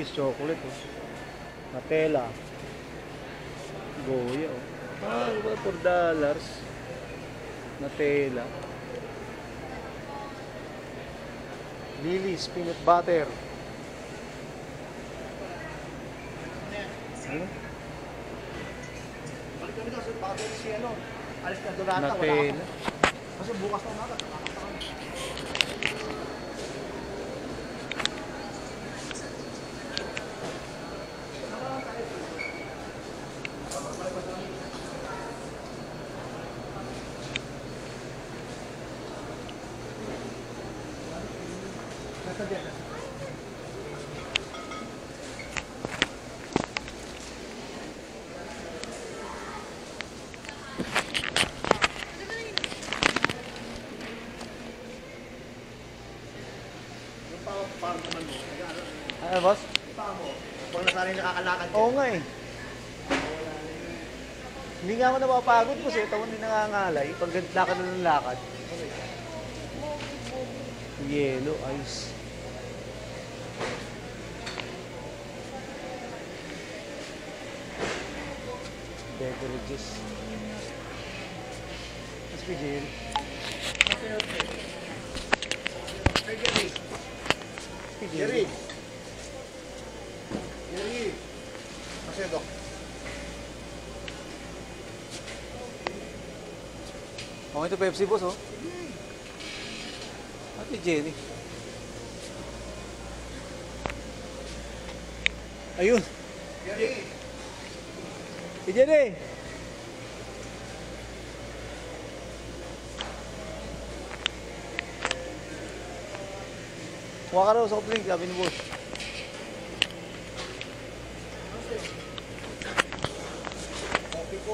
guys, chocolate oh. Nutella. Goya oh. Ah, diba, $4. Nutella. Lily's peanut butter. Ano? Balik kami daw sa butter si ano. Alis na doon nata, wala Nutella. ka. Kasi bukas na nata. Nasa dyan. Parang naman mo. Ano boss? Paa mo. Pag nasanay nakakalakad ka. Oo nga eh. Hindi nga ako napapagod boss eh. Tawon din nangangalay. Pag lakad na ng lakad. Yellow, ice. Beverages. Mas pigil. Jerry. Jerry. Masyado. Oh, ito Pepsi boss oh. Ate Jenny. Ayun. Jerry. Si Jenny. Kuha ka raw soft drink, sabi ni boss. Coffee ko.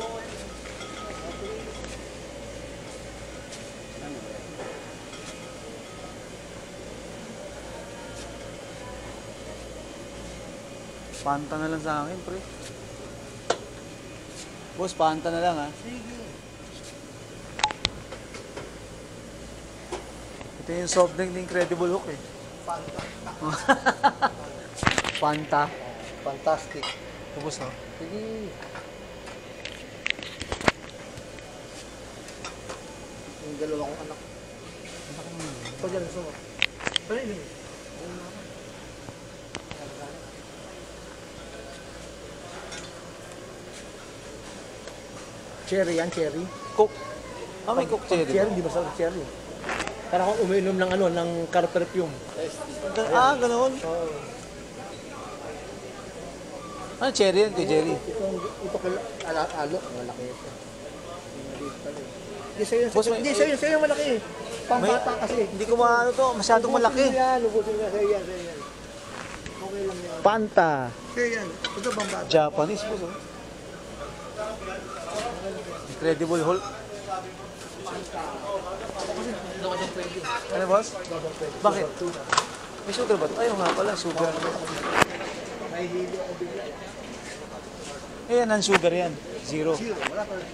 Panta na lang sa akin, pre. Boss, panta na lang ha. Sige. Ito yung soft drink ni Incredible Hulk eh. Fanta. Panta. Fantastic. Ito boss no? Sige. Yung dalawa kong anak. Ito dyan, gusto mo. Ano yun? Cherry yan, cherry. Coke. Ah, may Coke cherry. Cherry, di ba sa cherry? Para kung uminom ng ano, ng car perfume. Ah, ganoon. Oo. Ano cherry yan kay Jerry? Ito alo, malaki ito. Hindi sa'yo, Boss, hindi sa'yo malaki. Pambata kasi. Hindi ko maano to, masyadong malaki. Lubusin mo yan, sa'yo yan. Okay lang yan. Panta. Sa'yo yan, ito pambata. Japanese boss oh. Incredible Hulk. Ano boss? Bakit? May sugar ba? Ayaw nga pala, sugar. May hili ako bigla. Ayan, non-sugar yan. Zero. Zero, wala pa rin.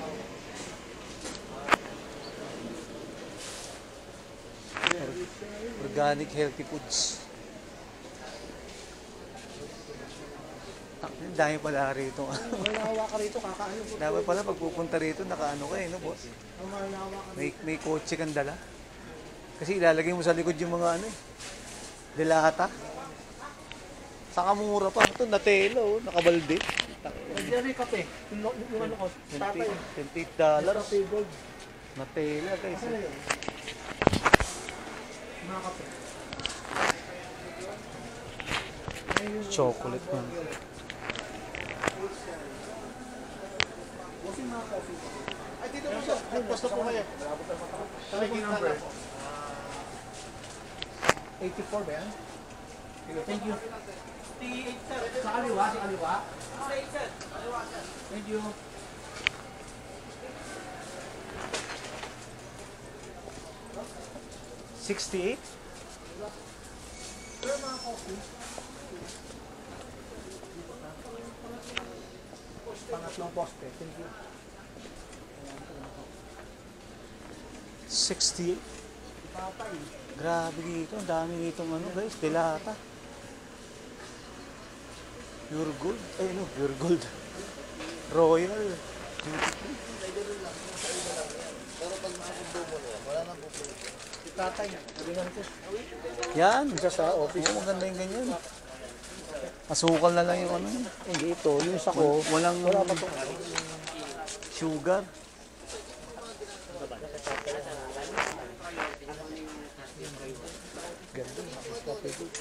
Organic healthy foods. Ang dami pala rito. Wala hawa ka rito, kakaano po. Dapat pala pagpupunta rito, nakaano ka eh, no boss? Ang malawa ka. May kotse kang dala. Kasi ilalagay mo sa likod yung mga ano eh. Delata. Saka mura pa. Ito, Nutella oh, nakabalde. Nandiyan na yung kape. Yung ano ko, tatay. $28. Kape gold. Nutella guys. Ano yun? Mga kape. Chocolate man. Bossing mga coffee. Ay, dito po siya. Basta po kayo. Tracking number. 84 ba yan? Thank you. Sa kaliwa, sa kaliwa. Thank you. $68? Sir, mga coffee. Pangatlong poste. Thank you. 68? Papay. Grabe dito. Ang dami ditong ano guys. Delata. Pure gold. Ay, no, pure gold. Royal. Si tatay, sabihan ko. Yan. Isa sa office. Oo, maganda yung ganyan. Asukal na lang yung ano. Hindi ito, yung sako. Walang Wala pa ito. sugar. Ganda, Nescafe Gold.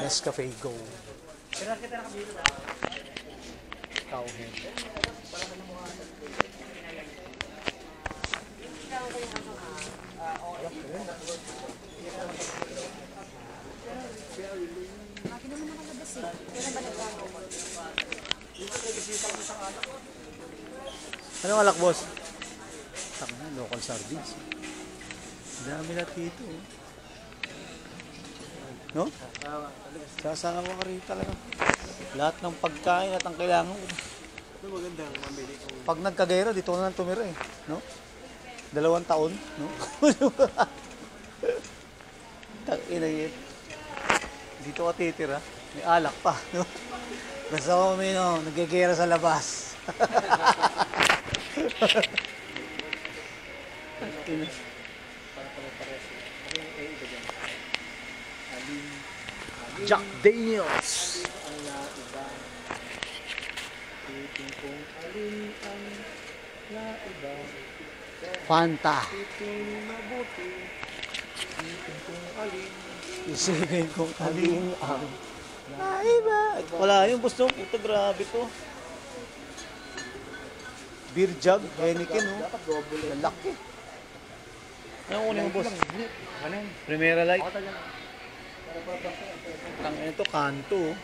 Nescafe Go. Cowhead. Anong alak, boss? Tama, local sardines. Dami na dito. No? Sasama ka rito talaga. Lahat ng pagkain at ang kailangan ko. Magandang mamili ko. Pag nagkagera, dito na lang tumira eh. No? 2 taon. No? Ina yun. Dito ka titira. May alak pa. No? Basta kami no, nagkagera sa labas. Ina. Jack Daniels. Fanta. Isipin kong alin ang naiba. Wala yun, gusto. Ito, grabe to. Beer jug, Heineken, no? Lalaki. Ano kunin mo, boss? Primera Light. Tangin ito, kanto.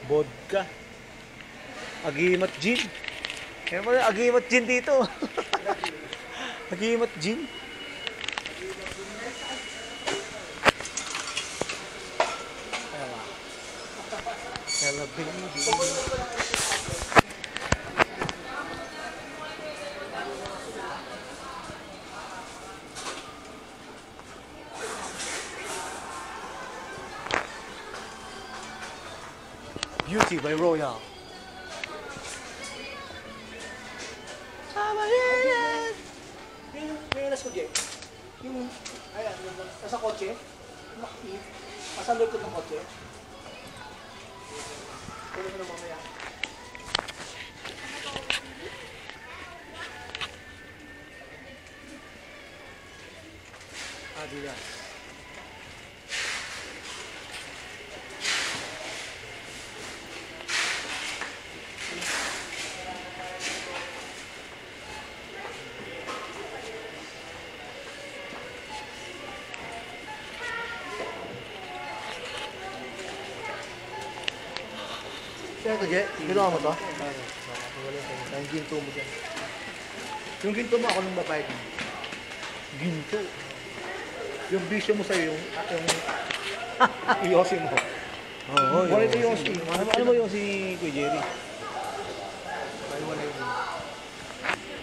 Vodka. Agimat gin. Kaya pala, agimat gin dito. Agimat gin. Hello, baby. Beauty by Royal. Yung melas ko, Jay. Yung, ayan, yung nasa kotse. Nasa likod ng kotse. Pwede mo na mamaya. Adidas. Kaya ito, Jay, ginawa mo to? Yung ginto mo dyan. Yung ginto mo, ako nung babayad mo. Ginto. Yung bisyo mo sa'yo, yung iyosin mo. Oo, Wala ito Yossi. Ano mo yung si Kuya Jerry? Wala yun.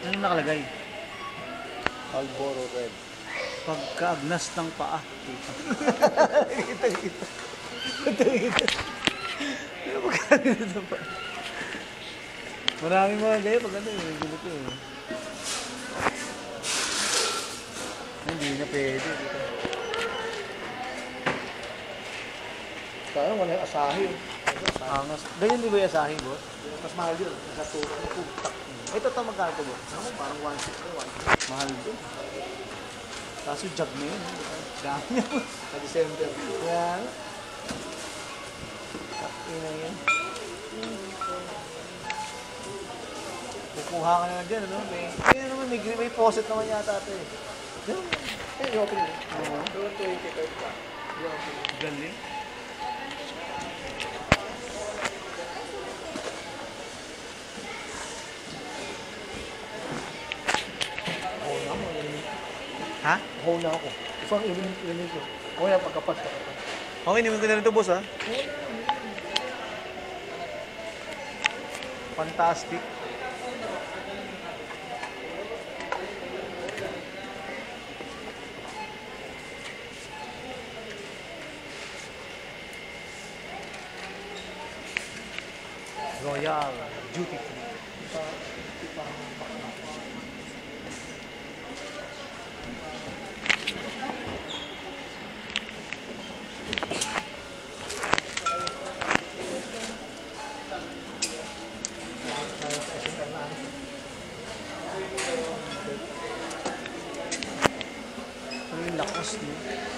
Ano nakalagay? Alboro Red. Pagkaagnas ng paa. Kita. Ano pagkaagnas ng paa? Maraming mga ganyan pag ano yung ganito eh. Hindi na pwede. Kaya wala yung asahi. Angas. Ganyan di ba yung asahin, boss? Mas mahal yun. Nasa tutak. Ito to magkano to, boss? Ako, parang 1.6 na 1. Mahal to. Kaso jug na yun. Dami niya. Sa December. Yan. Ina yan. Kukuha ka na dyan, ano? May faucet naman yata ito eh. Eh, i-open mo. Oo. Doon 25 pa. I-open mo. Galing. Ako na ako. Ha? Ako na ako. Isang imin ko. O yan, pagkapas. Okay, naman ko na rin ito, boss, ha? Fantastic. Royal Duty Free. Ang lakas niya.